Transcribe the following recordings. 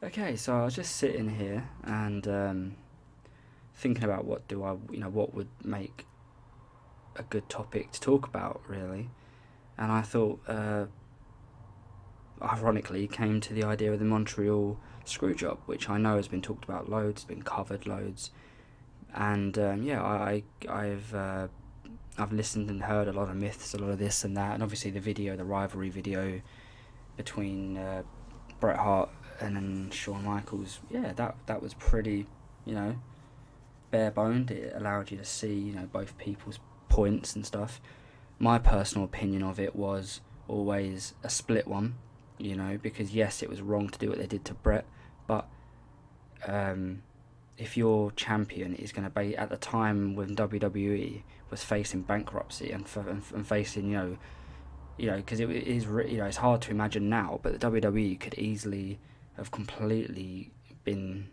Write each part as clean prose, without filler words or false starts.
Okay, so I was just sitting here and thinking about what would make a good topic to talk about, really. And I thought, ironically, came to the idea of the Montreal Screwjob, which I know has been talked about loads, been covered loads, and yeah, I've listened and heard a lot of myths, a lot of this and that, and obviously the rivalry video between Bret Hart and then Shawn Michaels. Yeah, that was pretty, you know, bare boned. It allowed you to see, both people's points and stuff. My personal opinion of it was always a split one, because yes, it was wrong to do what they did to Bret, but um, if your champion is going to be at the time when WWE was facing bankruptcy and facing, because it is, it's hard to imagine now, but the WWE could easily have completely been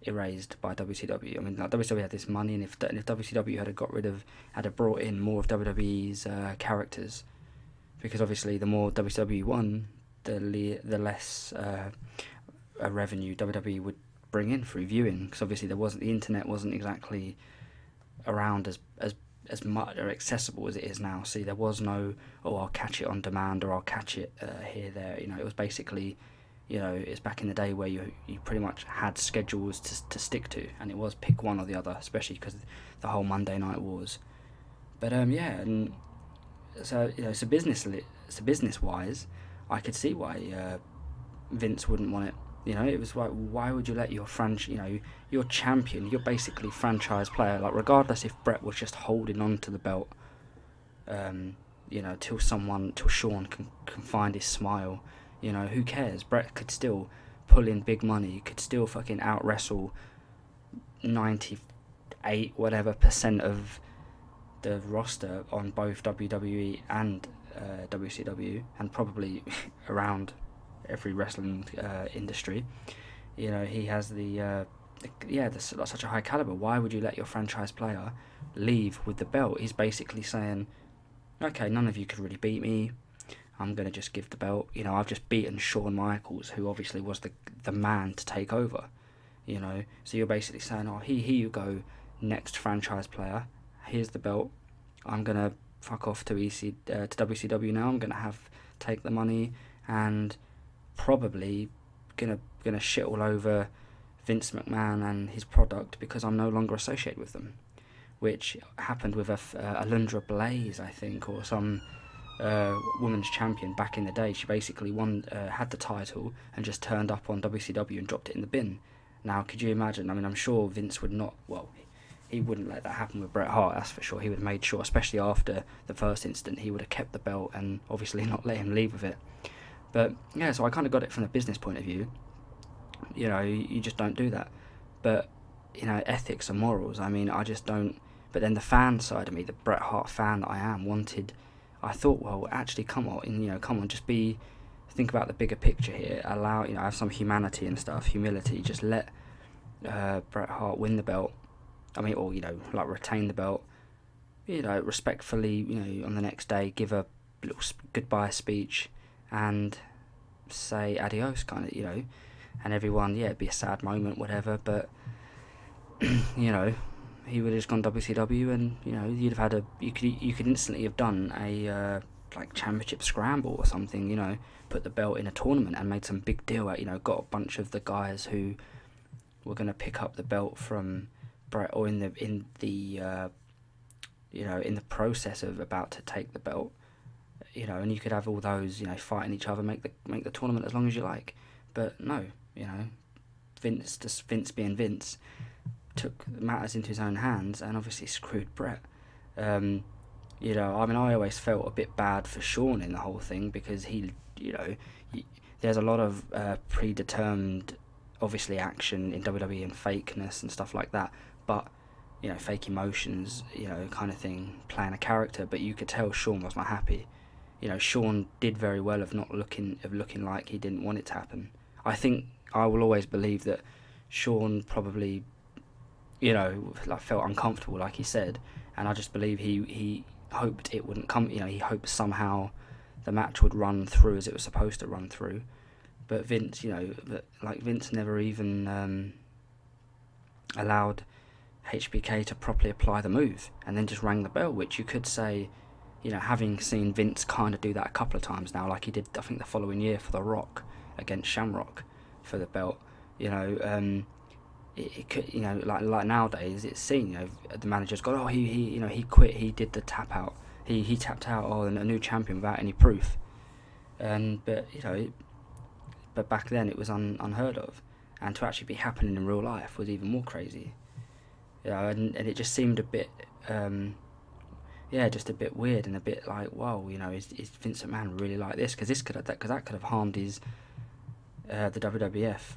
erased by WCW. I mean, like, WCW had this money, and if WCW had brought in more of WWE's characters, because obviously the more WCW won, the less revenue WWE would bring in through viewing, because obviously the internet wasn't exactly around as much or accessible as it is now. See, there was no, oh, I'll catch it on demand, or I'll catch it here, there. It was basically, it's back in the day where you pretty much had schedules to stick to, and it was pick one or the other, especially because of the whole Monday Night Wars. But yeah, and so so business wise, I could see why Vince wouldn't want it. It was like, why would you let your champion, your basically franchise player, like, regardless if Bret was just holding on to the belt, till Shawn can find his smile, who cares? Bret could still pull in big money, could still fucking out wrestle 98 whatever percent of the roster on both WWE and WCW, and probably around every wrestling industry. He has such a high caliber. Why would you let your franchise player leave with the belt? He's basically saying, okay, none of you could really beat me. I'm going to just give the belt. I've just beaten Shawn Michaels, who obviously was the man to take over. So you're basically saying, oh, here you go, next franchise player. Here's the belt. I'm going to fuck off to WCW now. I'm going to take the money, and probably gonna shit all over Vince McMahon and his product because I'm no longer associated with them, which happened with Alundra Blaze, I think, or some women's champion back in the day. She basically had the title and just turned up on WCW and dropped it in the bin. Now, could you imagine? I mean, I'm sure Vince would not. Well, he wouldn't let that happen with Bret Hart, that's for sure. He would have made sure, especially after the first incident, he would have kept the belt and obviously not let him leave with it. But yeah, so I kind of got it from the business point of view. You just don't do that. But ethics and morals, I mean, I just don't. But then the fan side of me, the Bret Hart fan that I am, I thought, well, actually, come on, think about the bigger picture here. Allow, have some humanity and stuff, humility. Just let Bret Hart win the belt. I mean, or like, retain the belt. Respectfully, on the next day, give a little goodbye speech and say adios, kind of, and everyone, yeah, it'd be a sad moment, whatever, but he would have just gone WCW, and you'd have had you could instantly have done a like championship scramble or something, put the belt in a tournament and made some big deal out, got a bunch of the guys who were going to pick up the belt from Bret, or in the in the process of about to take the belt, and you could have all those, fighting each other, make the tournament as long as you like. But no, Vince being Vince, took matters into his own hands and obviously screwed Bret. I mean, I always felt a bit bad for Shawn in the whole thing, because there's a lot of predetermined, obviously, action in WWE and fakeness and stuff like that, but fake emotions, kind of thing, playing a character. But you could tell Shawn was not happy. Shawn did very well of looking like he didn't want it to happen. I think I will always believe that Shawn probably, like, felt uncomfortable, like he said, and I just believe he hoped it wouldn't come. He hoped somehow the match would run through as it was supposed to run through. But Vince, like Vince never even allowed HBK to properly apply the move, and then just rang the bell, which you could say, having seen Vince kind of do that a couple of times now, like he did, I think, the following year for The Rock against Shamrock for the belt. It could, like nowadays it's seen, the manager's got, oh, he quit, he did the tap out, he tapped out, oh, and a new champion without any proof. But back then it was unheard of, and to actually be happening in real life was even more crazy. And it just seemed a bit, just a bit weird and a bit like, whoa, is Vince McMahon really like this? Because that could have harmed the WWF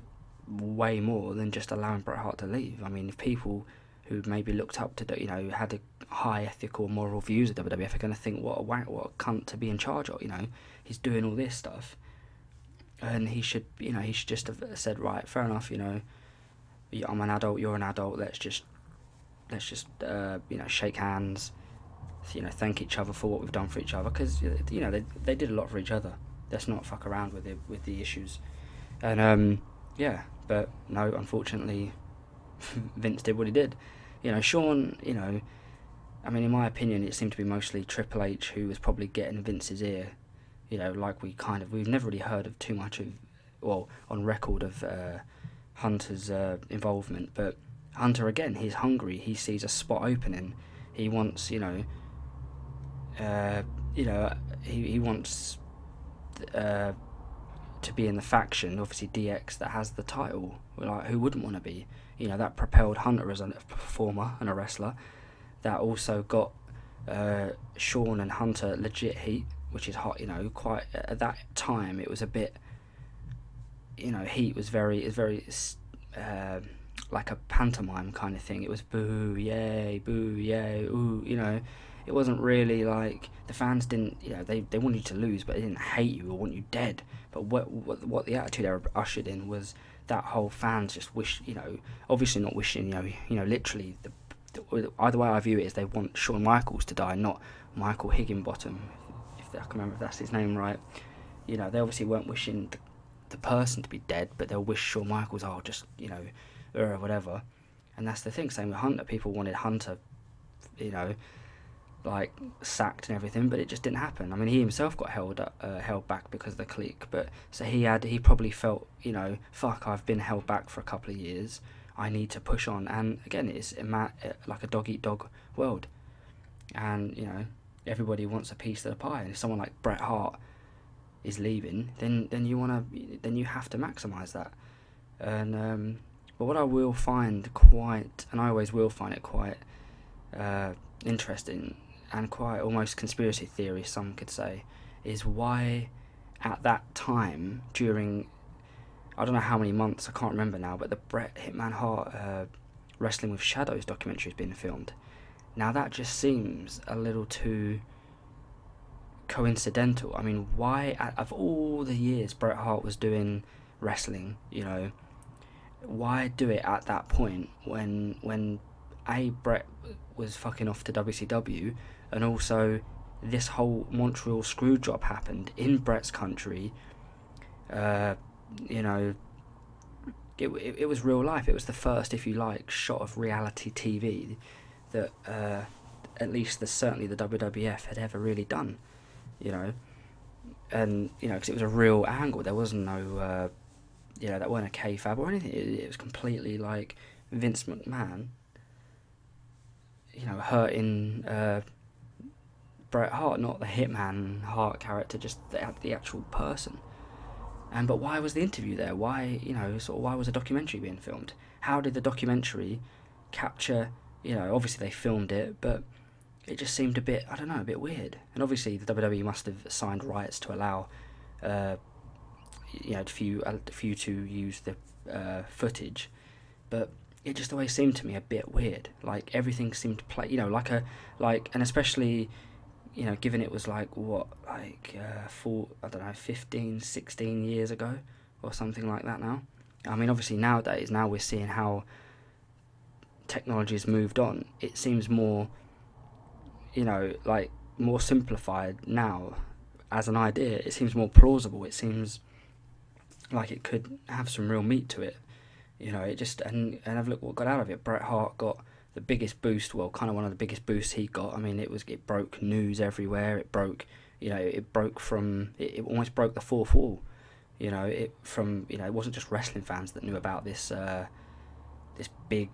way more than just allowing Bret Hart to leave. I mean, if people who maybe looked up to, had a high ethical, moral views of WWF are going to think, what a cunt to be in charge of. He's doing all this stuff, and he should just have said, right, fair enough. I'm an adult, you're an adult. Let's just shake hands. Thank each other for what we've done for each other, because they did a lot for each other. Let's not fuck around with the issues. And but no, unfortunately, Vince did what he did. Shawn, I mean, in my opinion, it seemed to be mostly Triple H who was probably getting Vince's ear. Like we've never really heard of too much of, on record of Hunter's involvement. But Hunter, again, he's hungry. He sees a spot opening. He wants, he wants to be in the faction, obviously DX, that has the title. Like, who wouldn't want to be? That propelled Hunter as a performer and a wrestler. That also got Shawn and Hunter legit heat, which is hot. Quite at that time, it was a bit. Heat was very like a pantomime kind of thing. It was boo, yay, ooh. It wasn't really like, the fans didn't, they wanted you to lose, but they didn't hate you or want you dead. But what the Attitude Era ushered in was that whole fans just wish, obviously not wishing, literally, either way I view it is they want Shawn Michaels to die, not Michael Higginbottom, if I can remember if that's his name right. They obviously weren't wishing the person to be dead, but they'll wish Shawn Michaels, whatever. And that's the thing, same with Hunter. People wanted Hunter, like sacked and everything, but it just didn't happen. I mean, he himself got held back because of the clique, but so he probably felt, fuck, I've been held back for a couple of years, I need to push on. And again, it's like a dog eat dog world, and everybody wants a piece of the pie. And if someone like Bret Hart is leaving, then you have to maximise that. And but what I will find quite, and I always will find it quite interesting and quite almost conspiracy theory, some could say, is why at that time, during, I don't know how many months, I can't remember now, but the Bret Hitman Hart Wrestling with Shadows documentary has been filmed. Now that just seems a little too coincidental. I mean, why, of all the years Bret Hart was doing wrestling, why do it at that point when Bret was fucking off to WCW, and also this whole Montreal ScrewJob happened in Bret's country. It was real life. It was the first, if you like, shot of reality TV that at least certainly the WWF had ever really done. And because it was a real angle. There wasn't no that weren't a kayfabe or anything. It was completely like Vince McMahon, hurting Bret Hart, not the Hitman Hart character, just the actual person. But why was the interview there? Why, why was a documentary being filmed? How did the documentary capture, obviously they filmed it, but it just seemed a bit, a bit weird. And obviously the WWE must have signed rights to allow, for you to use the footage, but it just always seemed to me a bit weird. Like everything seemed to play, and especially, given it was 15, 16 years ago or something like that now. I mean, obviously nowadays, now we're seeing how technology has moved on. It seems more, more simplified now as an idea. It seems more plausible. It seems like it could have some real meat to it. You know, it just, and have a look what got out of it. Bret Hart got the biggest boost, well, kind of one of the biggest boosts he got. I mean, it broke news everywhere. It broke, it broke from, it almost broke the fourth wall. It wasn't just wrestling fans that knew about this big,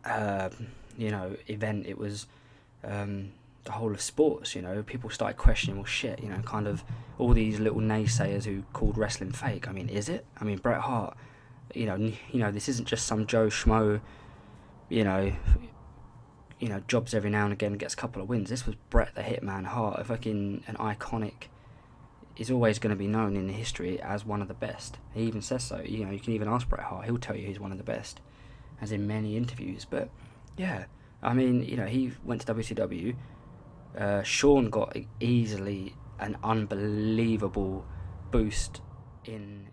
event. It was the whole of sports. People started questioning, well, shit, kind of all these little naysayers who called wrestling fake. I mean, is it? I mean, Bret Hart, this isn't just some Joe Schmo, jobs every now and again, gets a couple of wins. This was Bret the Hitman Hart, a fucking an iconic. Is always going to be known in history as one of the best. He even says so. You can even ask Bret Hart; he'll tell you he's one of the best, as in many interviews. But yeah, I mean, he went to WCW. Shawn got easily an unbelievable boost in